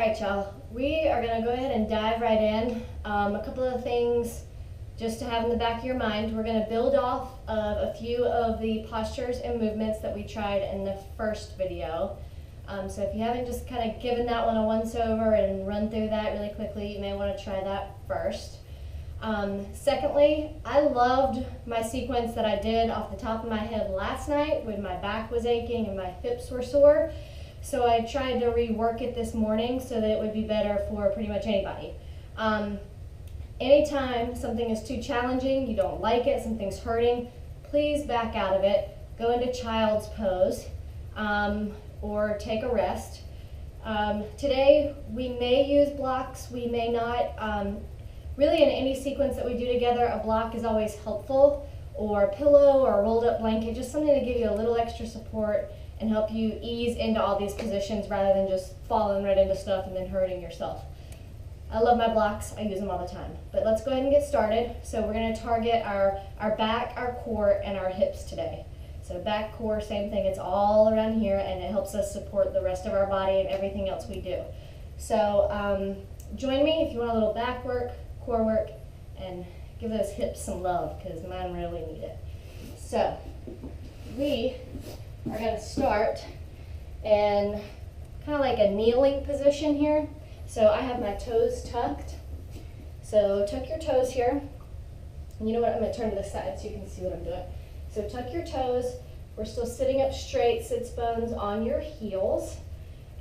right, y'all. We are going to go ahead and dive right in. A couple of things just to have in the back of your mind. We're going to build off of a few of the postures and movements that we tried in the first video. So if you haven't just kind of given that one a once over and run through that really quickly, you may want to try that first. Secondly, I loved my sequence that I did off the top of my head last night when my back was aching and my hips were sore. So I tried to rework it this morning so that it would be better for pretty much anybody. Anytime something is too challenging, you don't like it, something's hurting, please back out of it. Go into child's pose or take a rest. Today we may use blocks, we may not. Really in any sequence that we do together, a block is always helpful, or a pillow or a rolled up blanket, just something to give you a little extra support and help you ease into all these positions rather than just falling right into stuff and then hurting yourself. I love my blocks, I use them all the time. But let's go ahead and get started. So we're going to target our back, our core, and our hips today. So back, core, same thing, it's all around here and it helps us support the rest of our body and everything else we do. So join me if you want a little back work, core work, and give those hips some love because mine really need it. So we are going to start in kind of like a kneeling position here. So I have my toes tucked. So tuck your toes here. And you know what, I'm going to turn to the side so you can see what I'm doing. So tuck your toes. We're still sitting up straight, sits bones on your heels.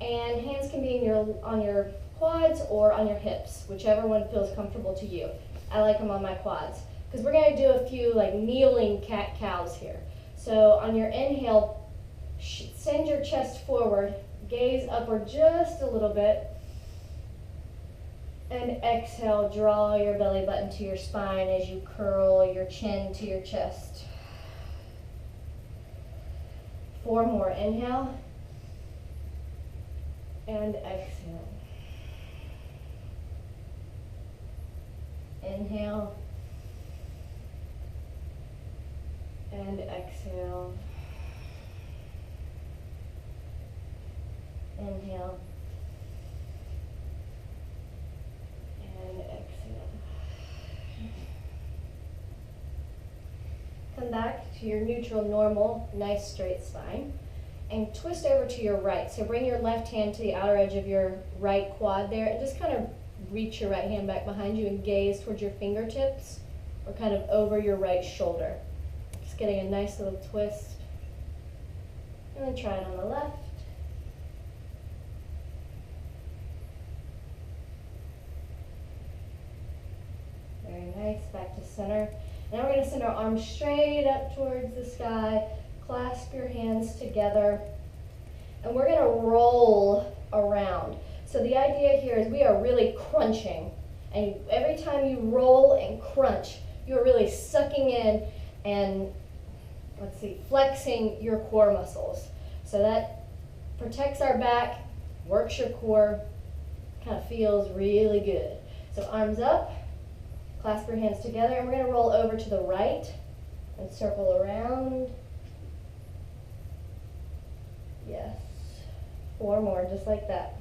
And hands can be on your quads or on your hips, whichever one feels comfortable to you. I like them on my quads because we're going to do a few like kneeling cat-cows here. So on your inhale, send your chest forward, gaze upward just a little bit, and exhale, draw your belly button to your spine as you curl your chin to your chest. 4 more, inhale, and exhale. Inhale, and exhale. Inhale, and exhale. Come back to your neutral, normal, nice straight spine, and twist over to your right. So bring your left hand to the outer edge of your right quad there, and just kind of reach your right hand back behind you and gaze towards your fingertips, or kind of over your right shoulder. Just getting a nice little twist, and then try it on the left. Very nice, back to center. Now we're going to send our arms straight up towards the sky, clasp your hands together, and we're going to roll around. So the idea here is we are really crunching, and every time you roll and crunch, you're really sucking in and, flexing your core muscles. So that protects our back, works your core, kind of feels really good. So arms up. Clasp your hands together, and we're going to roll over to the right and circle around. Yes. 4 more, just like that.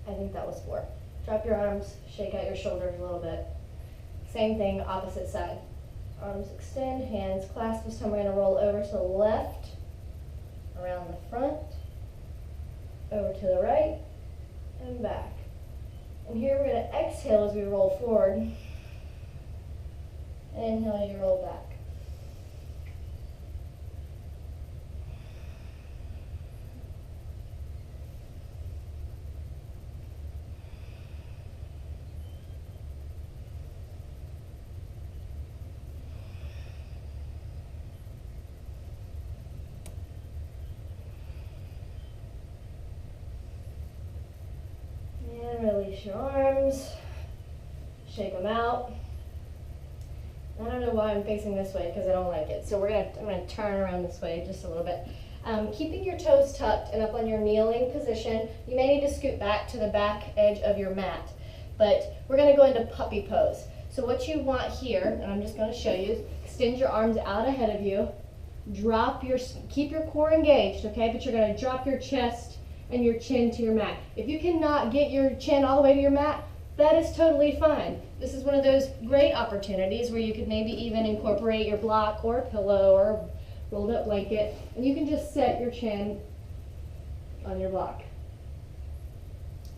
I think that was 4. Drop your arms, shake out your shoulders a little bit. Same thing, opposite side. Arms extend, hands clasp. This time we're going to roll over to the left, around the front, over to the right, and back. And here we're going to exhale as we roll forward. And inhale as you roll back. Release your arms, shake them out. I don't know why I'm facing this way because I don't like it. So I'm gonna turn around this way just a little bit. Keeping your toes tucked and up on your kneeling position. You may need to scoot back to the back edge of your mat, but we're going to go into puppy pose. So what you want here, and I'm just going to show you, extend your arms out ahead of you, keep your core engaged, okay, but you're going to drop your chest and your chin to your mat. If you cannot get your chin all the way to your mat, that is totally fine. This is one of those great opportunities where you could maybe even incorporate your block or pillow or rolled up blanket, and you can just set your chin on your block.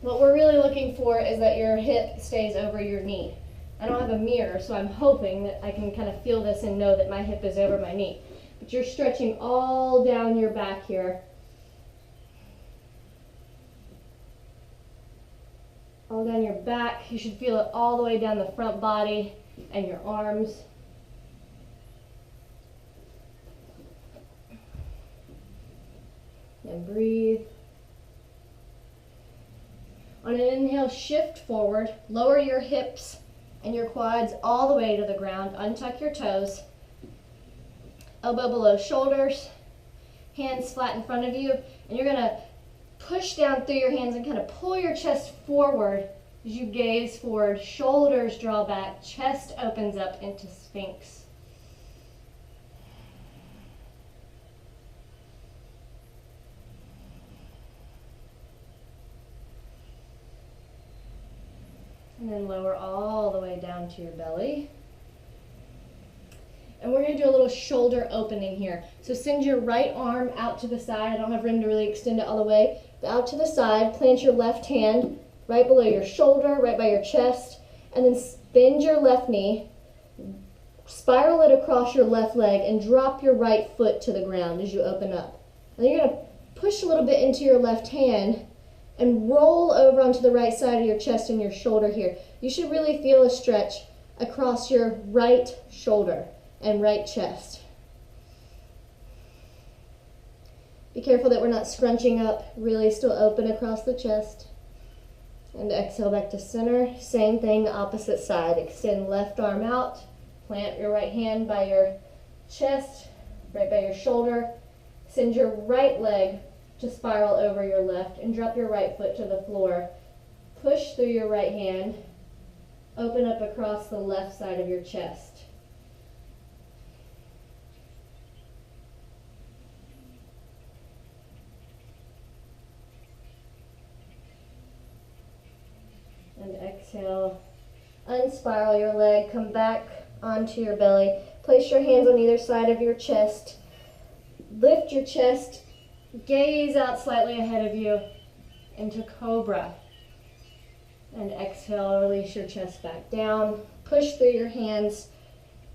What we're really looking for is that your hip stays over your knee. I don't have a mirror, so I'm hoping that I can kind of feel this and know that my hip is over my knee. But you're stretching all down your back here. All down your back. You should feel it all the way down the front body and your arms. And breathe. On an inhale, shift forward. Lower your hips and your quads all the way to the ground. Untuck your toes. Elbow below shoulders. Hands flat in front of you. And you're going to push down through your hands and kind of pull your chest forward as you gaze forward. Shoulders draw back. Chest opens up into Sphinx. And then lower all the way down to your belly. And we're going to do a little shoulder opening here. So send your right arm out to the side. I don't have room to really extend it all the way. But out to the side, plant your left hand right below your shoulder, right by your chest. And then bend your left knee, spiral it across your left leg, and drop your right foot to the ground as you open up. And then you're going to push a little bit into your left hand and roll over onto the right side of your chest and your shoulder here. You should really feel a stretch across your right shoulder and right chest. Be careful that we're not scrunching up, really still open across the chest. And exhale back to center. Same thing, opposite side. Extend left arm out, plant your right hand by your chest, right by your shoulder. Send your right leg to spiral over your left and drop your right foot to the floor. Push through your right hand, open up across the left side of your chest. And exhale, unspiral your leg, come back onto your belly. Place your hands on either side of your chest. Lift your chest. Gaze out slightly ahead of you into Cobra. And exhale, release your chest back down. Push through your hands.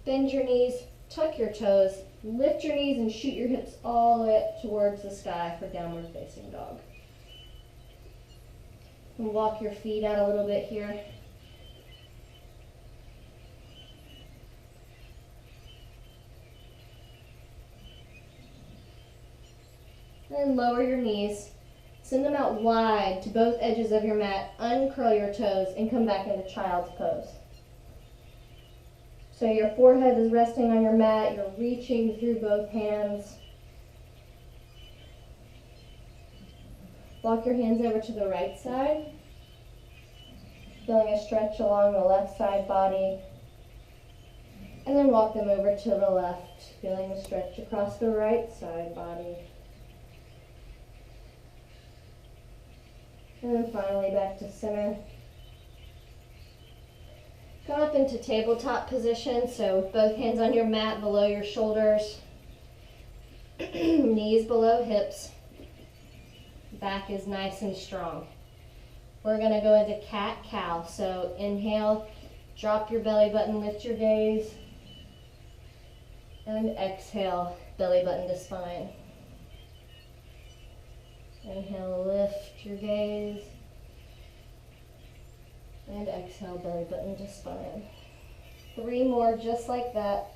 Bend your knees, tuck your toes, lift your knees and shoot your hips all the way up towards the sky for downward facing dog. And walk your feet out a little bit here. And lower your knees. Send them out wide to both edges of your mat. Uncurl your toes and come back into child's pose. So your forehead is resting on your mat. You're reaching through both hands. Walk your hands over to the right side. Feeling a stretch along the left side body. And then walk them over to the left. Feeling a stretch across the right side body. And then finally back to center. Come up into tabletop position, so both hands on your mat below your shoulders. Knees below hips. Back is nice and strong. We're going to go into cat-cow. So inhale, drop your belly button, lift your gaze. And exhale, belly button to spine. Inhale, lift your gaze. And exhale, belly button to spine. 3 more just like that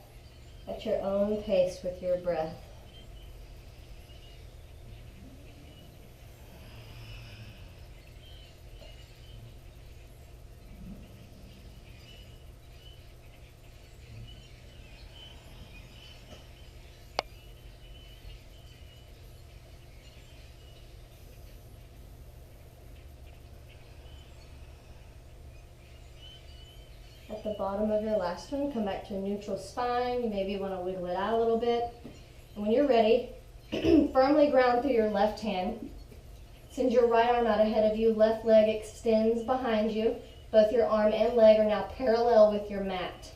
at your own pace with your breath. At the bottom of your last one, come back to a neutral spine. You maybe want to wiggle it out a little bit. And when you're ready, firmly ground through your left hand. Send your right arm out ahead of you. Left leg extends behind you. Both your arm and leg are now parallel with your mat.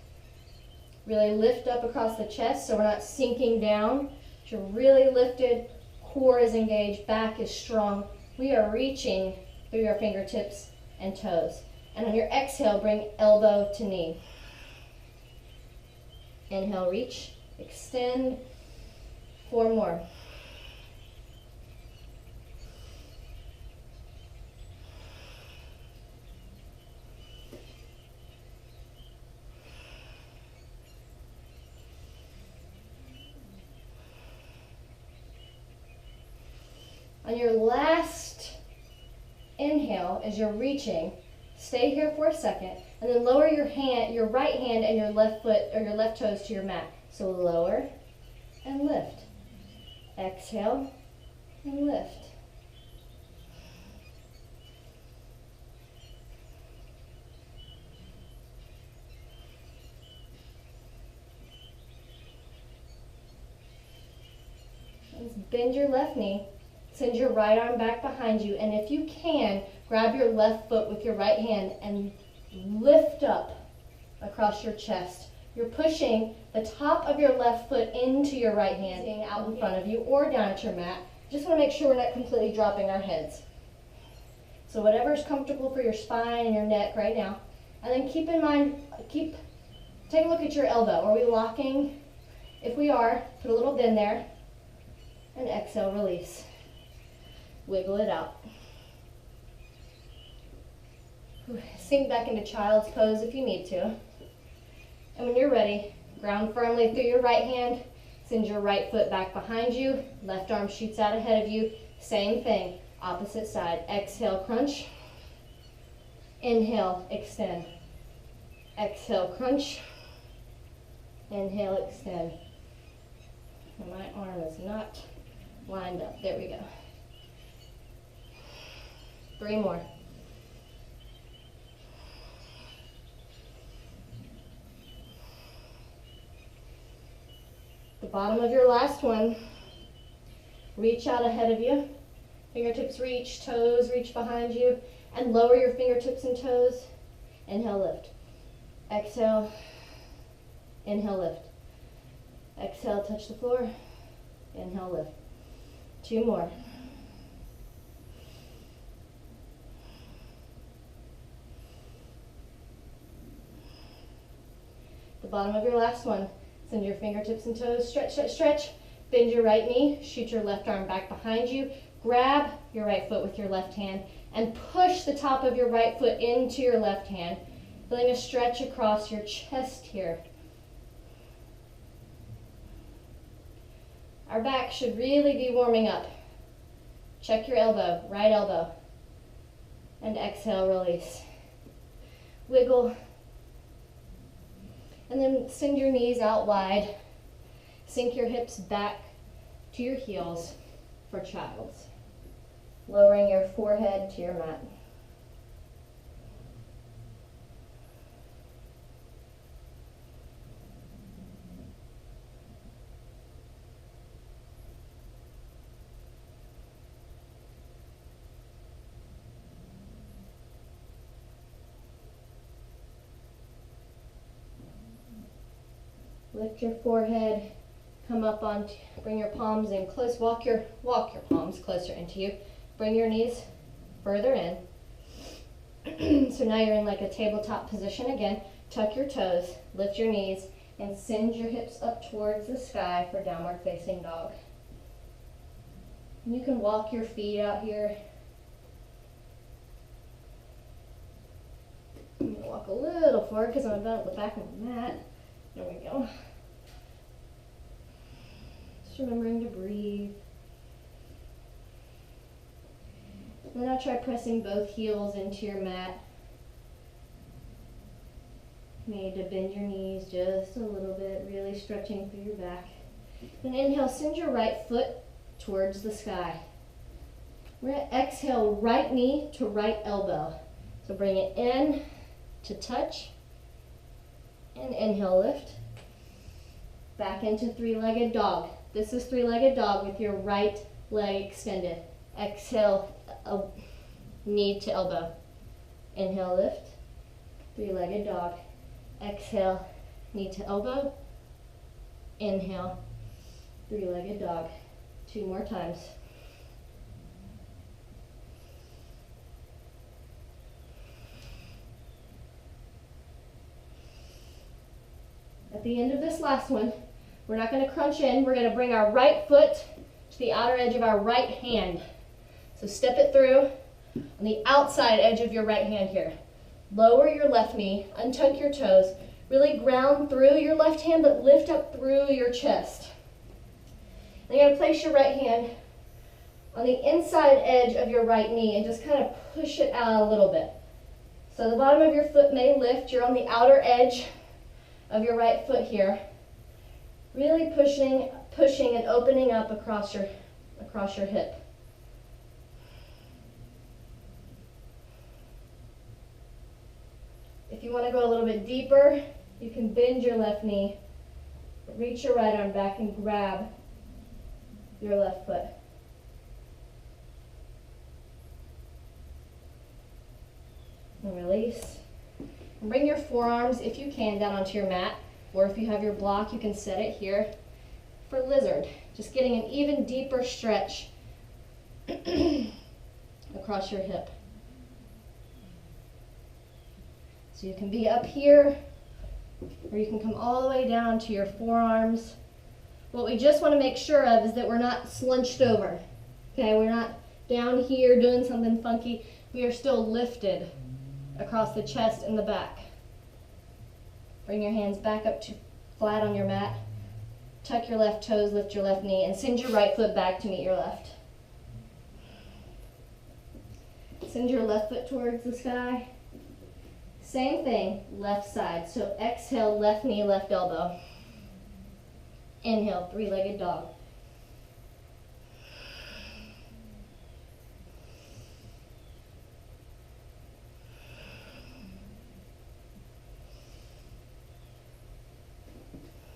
Really lift up across the chest so we're not sinking down. You're really lifted. Core is engaged. Back is strong. We are reaching through your fingertips and toes. And on your exhale, bring elbow to knee. Inhale, reach, extend. 4 more. On your last inhale, as you're reaching, stay here for a second, and then lower your hand, your right hand and your left foot or your left toes to your mat. So lower and lift. Exhale and lift. Just bend your left knee. Send your right arm back behind you, and if you can, grab your left foot with your right hand and lift up across your chest. You're pushing the top of your left foot into your right hand, out in front of you or down at your mat. Just want to make sure we're not completely dropping our heads. So whatever is comfortable for your spine and your neck right now. And then keep in mind, take a look at your elbow. Are we locking? If we are, put a little bend there, and exhale, release. Wiggle it out. Sink back into child's pose if you need to. And when you're ready, ground firmly through your right hand. Send your right foot back behind you. Left arm shoots out ahead of you. Same thing, opposite side. Exhale, crunch. Inhale, extend. Exhale, crunch. Inhale, extend. And my arm is not lined up. There we go. 3 more. The bottom of your last one. Reach out ahead of you. Fingertips reach, toes reach behind you, and lower your fingertips and toes. Inhale, lift. Exhale. Inhale, lift. Exhale, touch the floor. Inhale, lift. 2 more. The bottom of your last one. Send your fingertips and toes, stretch, stretch, stretch. Bend your right knee, shoot your left arm back behind you. Grab your right foot with your left hand and push the top of your right foot into your left hand, feeling a stretch across your chest here. Our back should really be warming up. Check your elbow, right elbow. And exhale, release. Wiggle. And then send your knees out wide. Sink your hips back to your heels for child's. Lowering your forehead to your mat. Lift your forehead, come up on, bring your palms in close, walk your palms closer into you. Bring your knees further in. So now you're in like a tabletop position again. Tuck your toes, lift your knees, and send your hips up towards the sky for downward facing dog. And you can walk your feet out here. I'm gonna walk a little forward because I'm about at the back of the mat. There we go. Just remembering to breathe. And now try pressing both heels into your mat. You need to bend your knees just a little bit, really stretching through your back. Then inhale, send your right foot towards the sky. We're going to exhale, right knee to right elbow. So bring it in to touch, And inhale, lift. Back into three-legged dog. This is three-legged dog with your right leg extended. Exhale, knee to elbow. Inhale, lift. Three-legged dog. Exhale, knee to elbow. Inhale, three-legged dog. 2 more times. At the end of this last one, we're not going to crunch in. We're going to bring our right foot to the outer edge of our right hand. So step it through on the outside edge of your right hand here. Lower your left knee, untuck your toes, really ground through your left hand, but lift up through your chest. Then you're going to place your right hand on the inside edge of your right knee and just kind of push it out a little bit. So the bottom of your foot may lift. You're on the outer edge of your right foot here. Really pushing and opening up across your hip. If you want to go a little bit deeper, you can bend your left knee, reach your right arm back and grab your left foot. And release. And bring your forearms, if you can, down onto your mat. Or if you have your block, you can set it here for lizard. Just getting an even deeper stretch across your hip. So you can be up here, or you can come all the way down to your forearms. What we just want to make sure of is that we're not slunched over. Okay, we're not down here doing something funky. We are still lifted across the chest and the back. Bring your hands back up to flat on your mat. Tuck your left toes, lift your left knee, and send your right foot back to meet your left. Send your left foot towards the sky. Same thing, left side. So exhale, left knee, left elbow. Inhale, three-legged dog.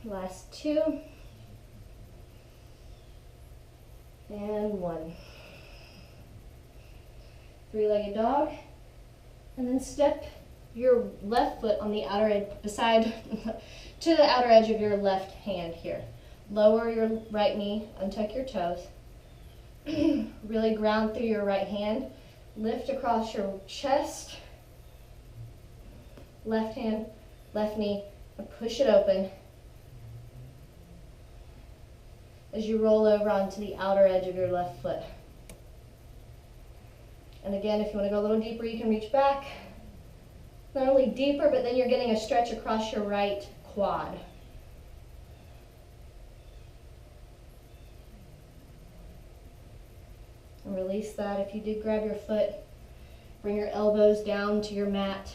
Last 2. And 1. Three-legged dog. And then step your left foot on the outer edge, to the outer edge of your left hand here. Lower your right knee, untuck your toes. Really ground through your right hand. Lift across your chest. Left hand, left knee, and push it open as you roll over onto the outer edge of your left foot. And again, if you want to go a little deeper, you can reach back. Not only deeper, but then you're getting a stretch across your right quad. And release that. If you did grab your foot, bring your elbows down to your mat,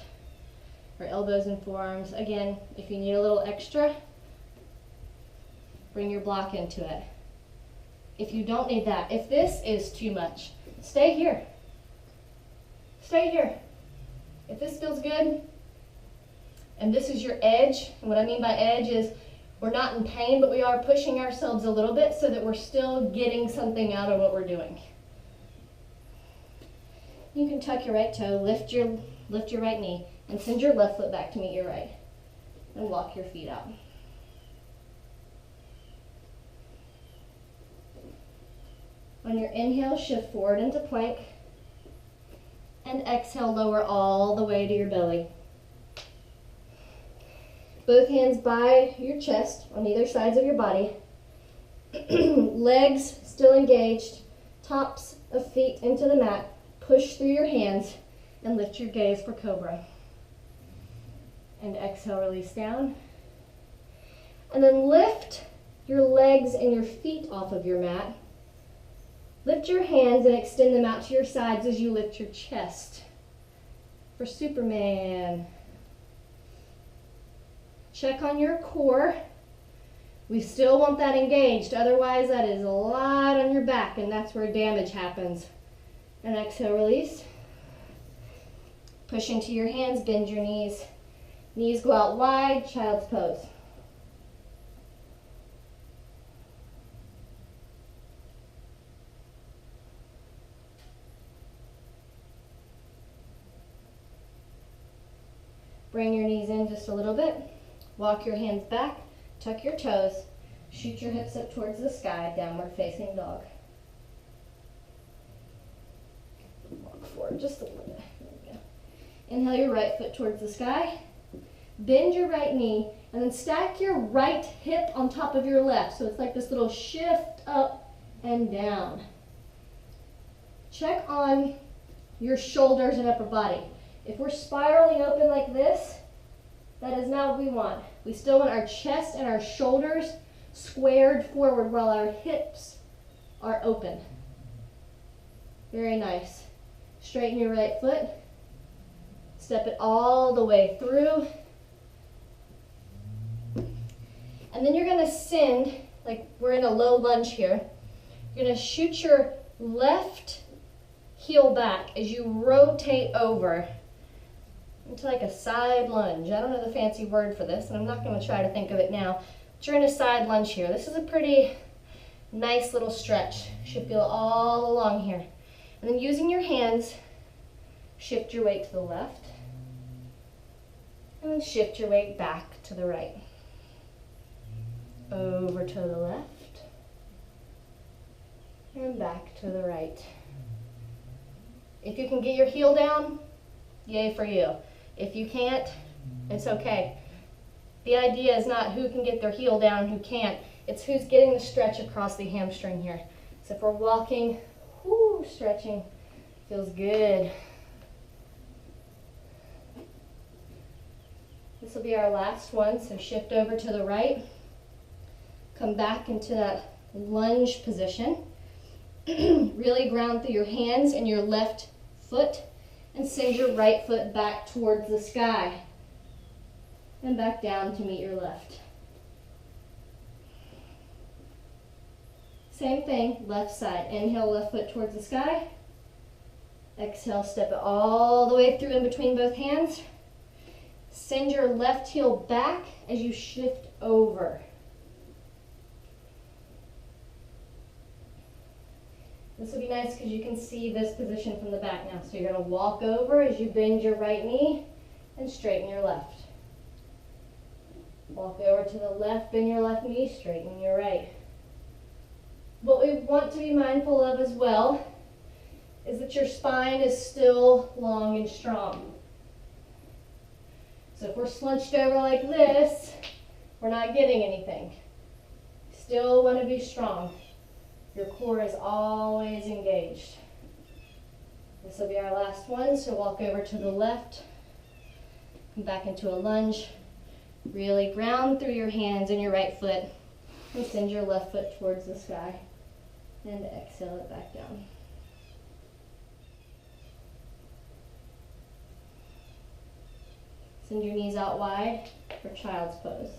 or elbows and forearms. Again, if you need a little extra, bring your block into it. If you don't need that, if this is too much, stay here. Stay here. If this feels good, and this is your edge, and what I mean by edge is we're not in pain, but we are pushing ourselves a little bit so that we're still getting something out of what we're doing. You can tuck your right toe, lift your right knee, and send your left foot back to meet your right. And walk your feet out. On your inhale, shift forward into plank. And exhale, lower all the way to your belly. Both hands by your chest on either sides of your body. Legs still engaged. Tops of feet into the mat. Push through your hands and lift your gaze for cobra. And exhale, release down. And then lift your legs and your feet off of your mat. Lift your hands and extend them out to your sides as you lift your chest for Superman. Check on your core. We still want that engaged, otherwise that is a lot on your back and that's where damage happens. And exhale, release. Push into your hands, bend your knees. Knees go out wide, child's pose. Bring your knees in just a little bit. Walk your hands back, tuck your toes, shoot your hips up towards the sky, downward facing dog. Walk forward just a little bit. There we go. Inhale your right foot towards the sky. Bend your right knee and then stack your right hip on top of your left. So it's like this little shift up and down. Check on your shoulders and upper body. If we're spiraling open like this, that is not what we want. We still want our chest and our shoulders squared forward while our hips are open. Very nice. Straighten your right foot. Step it all the way through. And then you're going to send, like we're in a low lunge here, you're going to shoot your left heel back as you rotate over into like a side lunge. I don't know the fancy word for this, and I'm not going to try to think of it now. But you're in a side lunge here. This is a pretty nice little stretch. You should feel all along here. And then using your hands, shift your weight to the left. And then shift your weight back to the right. Over to the left. And back to the right. If you can get your heel down, yay for you. If you can't, it's okay. The idea is not who can get their heel down and who can't. It's who's getting the stretch across the hamstring here. So if we're walking, stretching, feels good. This will be our last one, so shift over to the right. Come back into that lunge position. Really ground through your hands and your left foot. And send your right foot back towards the sky. And back down to meet your left. Same thing, left side. Inhale, left foot towards the sky. Exhale, step it all the way through in between both hands. Send your left heel back as you shift over. This will be nice because you can see this position from the back now. So you're going to walk over as you bend your right knee and straighten your left. Walk over to the left, bend your left knee, straighten your right. What we want to be mindful of as well is that your spine is still long and strong. So if we're slunched over like this, we're not getting anything. Still want to be strong. Your core is always engaged. This will be our last one, so walk over to the left, come back into a lunge, really ground through your hands and your right foot, and send your left foot towards the sky, and exhale it back down. Send your knees out wide for child's pose.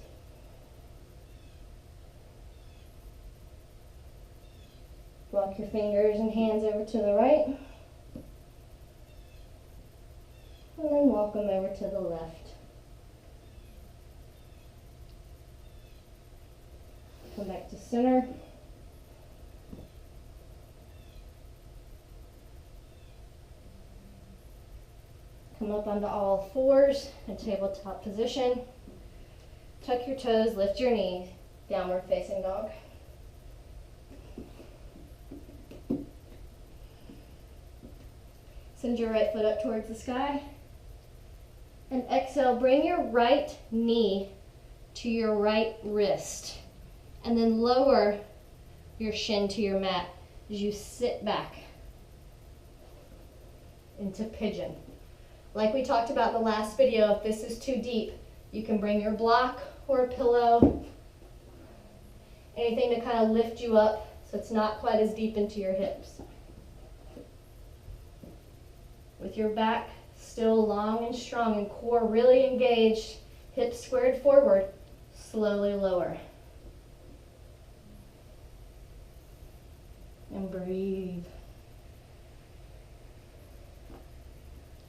Walk your fingers and hands over to the right. And then walk them over to the left. Come back to center. Come up onto all fours in tabletop position. Tuck your toes, lift your knees, downward facing dog. Send your right foot up towards the sky. And exhale, bring your right knee to your right wrist. And then lower your shin to your mat as you sit back into pigeon. Like we talked about in the last video, if this is too deep, you can bring your block or a pillow, anything to kind of lift you up so it's not quite as deep into your hips. With your back still long and strong and core really engaged, hips squared forward, slowly lower. And breathe.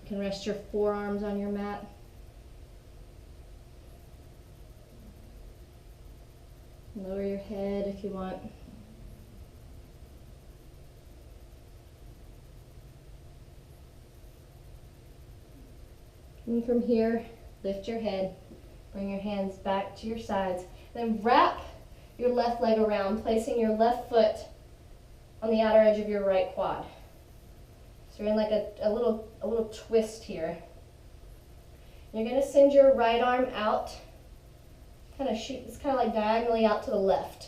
You can rest your forearms on your mat. Lower your head if you want. And from here, lift your head, bring your hands back to your sides, then wrap your left leg around, placing your left foot on the outer edge of your right quad. So you're in like a little twist here. You're going to send your right arm out, it's kind of like diagonally out to the left.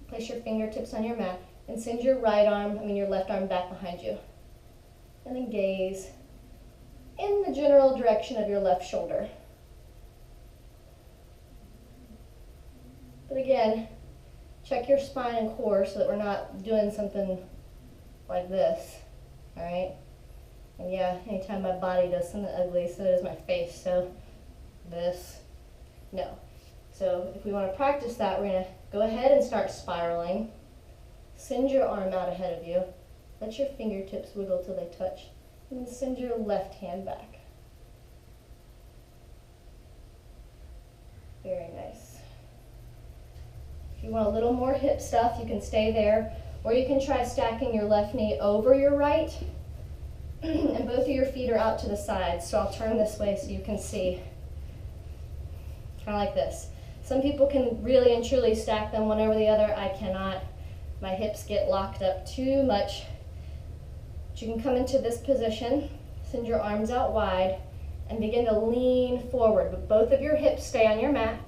Place your fingertips on your mat and send your your left arm back behind you. And then gaze in the general direction of your left shoulder. But again, check your spine and core so that we're not doing something like this, all right? And yeah, anytime my body does something ugly, so does my face, so this, no. So if we want to practice that, we're going to go ahead and start spiraling. Send your arm out ahead of you. Let your fingertips wiggle till they touch. And then send your left hand back. Very nice. If you want a little more hip stuff, you can stay there. Or you can try stacking your left knee over your right. And both of your feet are out to the sides. So I'll turn this way so you can see. Kind of like this. Some people can really and truly stack them one over the other. I cannot. My hips get locked up too much. But you can come into this position, send your arms out wide, and begin to lean forward. But both of your hips stay on your mat.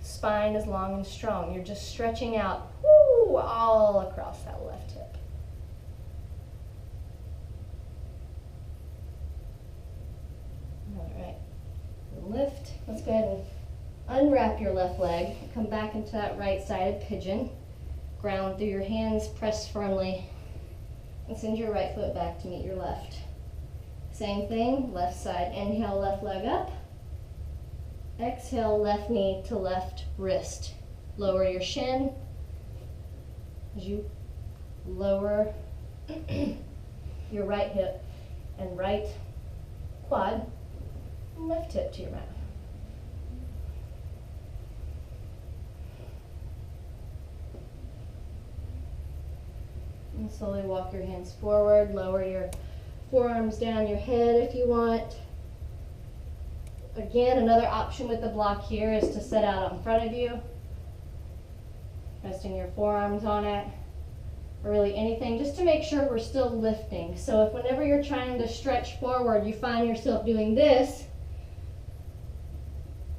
Spine is long and strong. You're just stretching out all across that left hip. All right. Lift. Let's go ahead and unwrap your left leg. Come back into that right-sided pigeon. Ground through your hands, press firmly, and send your right foot back to meet your left. Same thing, left side. Inhale, left leg up. Exhale, left knee to left wrist. Lower your shin as you lower your right hip and right quad, and left hip to your mat. And slowly walk your hands forward, lower your forearms down your head if you want. Again, another option with the block here is to set out in front of you, resting your forearms on it, or really anything, just to make sure we're still lifting. So if whenever you're trying to stretch forward, you find yourself doing this,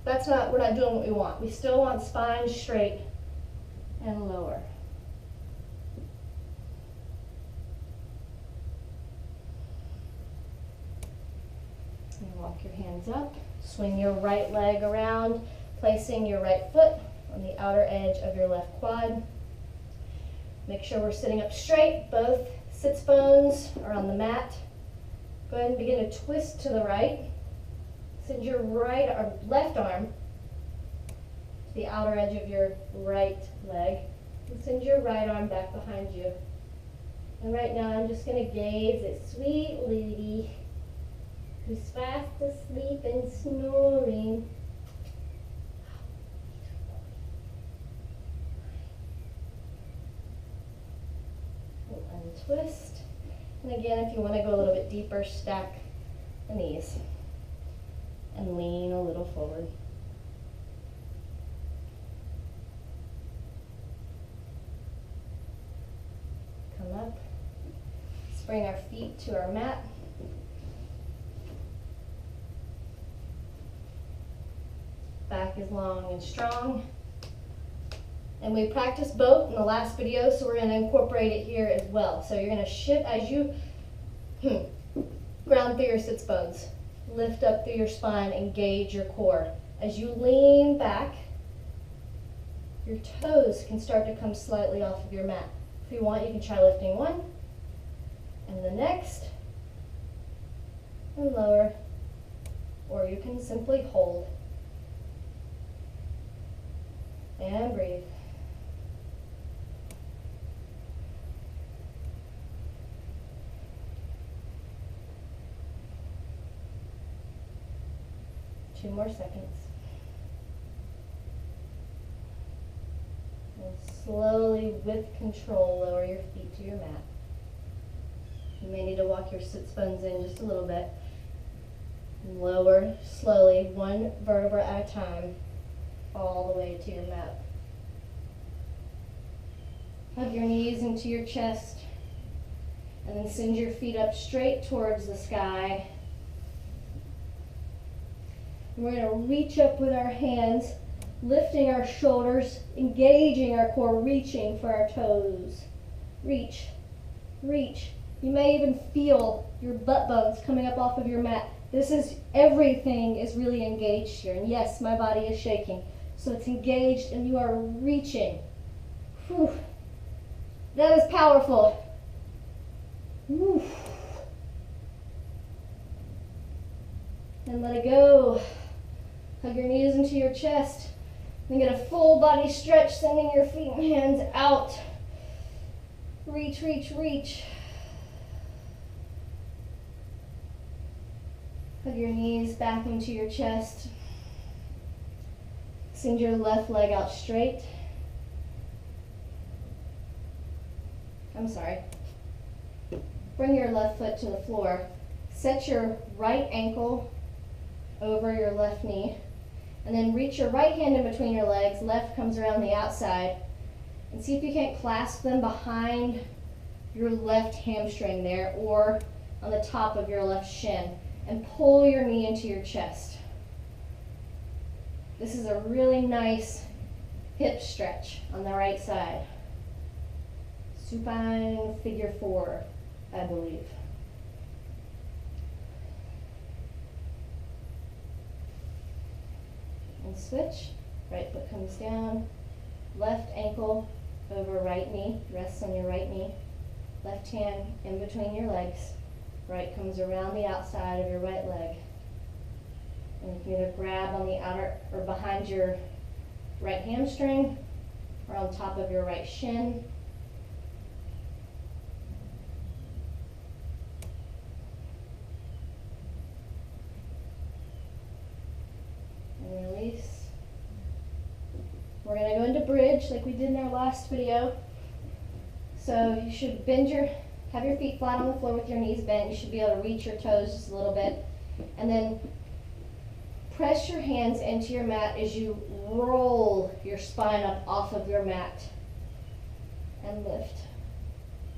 we're not doing what we want. We still want spine straight and lower. And walk your hands up. Swing your right leg around, placing your right foot on the outer edge of your left quad. Make sure we're sitting up straight. Both sits bones are on the mat. Go ahead and begin to twist to the right. Send your left arm to the outer edge of your right leg. And send your right arm back behind you. And right now I'm just going to gaze at sweet Lady, who's fast asleep and snoring. We'll untwist. And again, if you want to go a little bit deeper, stack the knees and lean a little forward. Come up. Let's bring our feet to our mat. Back is long and strong. And we practiced both in the last video, so we're going to incorporate it here as well. So you're going to shift as you ground through your sits bones. Lift up through your spine, engage your core. As you lean back, your toes can start to come slightly off of your mat. If you want, you can try lifting one, and the next, and lower, or you can simply hold. And breathe. Two more seconds. slowly, with control, lower your feet to your mat. You may need to walk your sits bones in just a little bit. Lower slowly, one vertebra at a time, all the way to your mat. Hug your knees into your chest, and then send your feet up straight towards the sky. And we're going to reach up with our hands, lifting our shoulders, engaging our core, reaching for our toes. Reach, reach. You may even feel your butt bones coming up off of your mat. Everything is really engaged here. And yes, my body is shaking. So it's engaged and you are reaching. Whew. That is powerful. Whew. And let it go. Hug your knees into your chest. Then get a full body stretch, sending your feet and hands out. Reach, reach, reach. Hug your knees back into your chest. Send your left leg out straight. Bring your left foot to the floor. Set your right ankle over your left knee. And then reach your right hand in between your legs. Left comes around the outside. And see if you can't clasp them behind your left hamstring there or on the top of your left shin. And pull your knee into your chest. This is a really nice hip stretch on the right side. Supine figure 4, I believe. And switch. Right foot comes down. Left ankle over right knee. Rests on your right knee. Left hand in between your legs. Right comes around the outside of your right leg. And you can either grab on the outer or behind your right hamstring or on top of your right shin. And release. We're going to go into bridge like we did in our last video. So you should have your feet flat on the floor with your knees bent. You should be able to reach your toes just a little bit. And then press your hands into your mat as you roll your spine up off of your mat. And lift.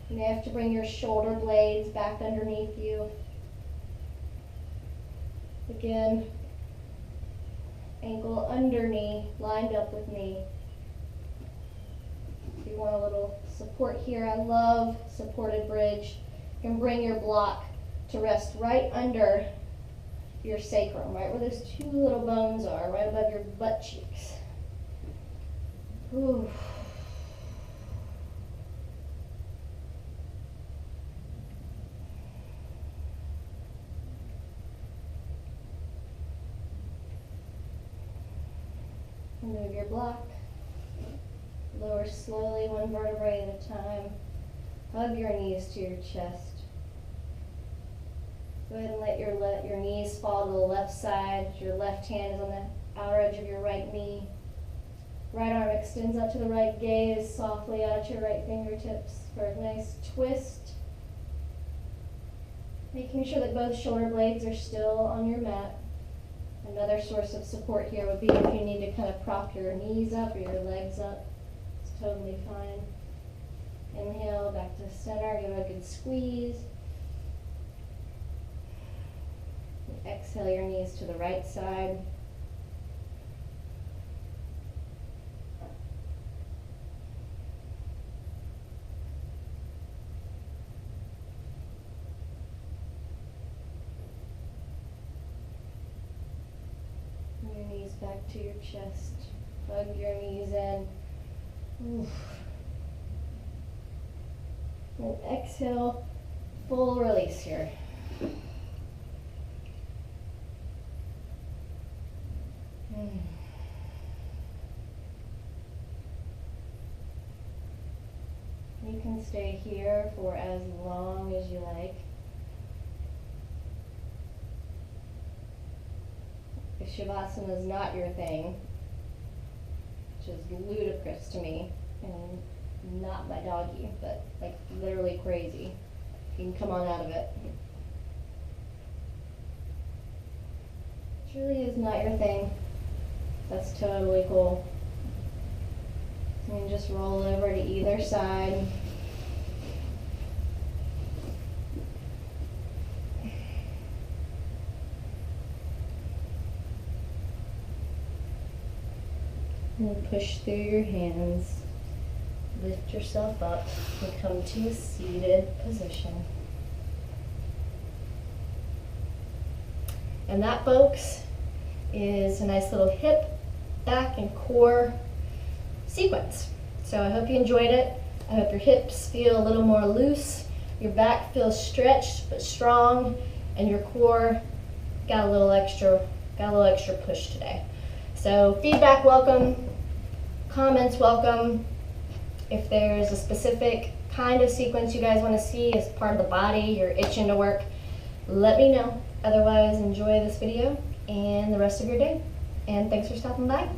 You may have to bring your shoulder blades back underneath you. Again, ankle under knee, lined up with knee. If you want a little support here, I love supported bridge. You can bring your block to rest right under your sacrum, right where those two little bones are, right above your butt cheeks. Ooh. Move your block. Lower slowly, one vertebrae at a time. Hug your knees to your chest. Go ahead and let your knees fall to the left side. Your left hand is on the outer edge of your right knee. Right arm extends out to the right gaze, softly out at your right fingertips for a nice twist. Making sure that both shoulder blades are still on your mat. Another source of support here would be if you need to kind of prop your knees up or your legs up. It's totally fine. Inhale, back to center, give it a good squeeze. And exhale your knees to the right side. Your knees back to your chest. Hug your knees in. Oof. And exhale, full release here. You can stay here for as long as you like. If Shavasana is not your thing, which is ludicrous to me, and not my doggy, but like literally crazy. You can come on out of it. It really is not your thing. That's totally cool. You can just roll over to either side. And push through your hands. Lift yourself up and come to a seated position. And that, folks, is a nice little hip, back, and core sequence. So I hope you enjoyed it. I hope your hips feel a little more loose, your back feels stretched but strong, and your core got a little extra push today. So feedback welcome, comments welcome. If there's a specific kind of sequence you guys want to see as part of the body, you're itching to work, let me know. Otherwise, enjoy this video and the rest of your day. And thanks for stopping by.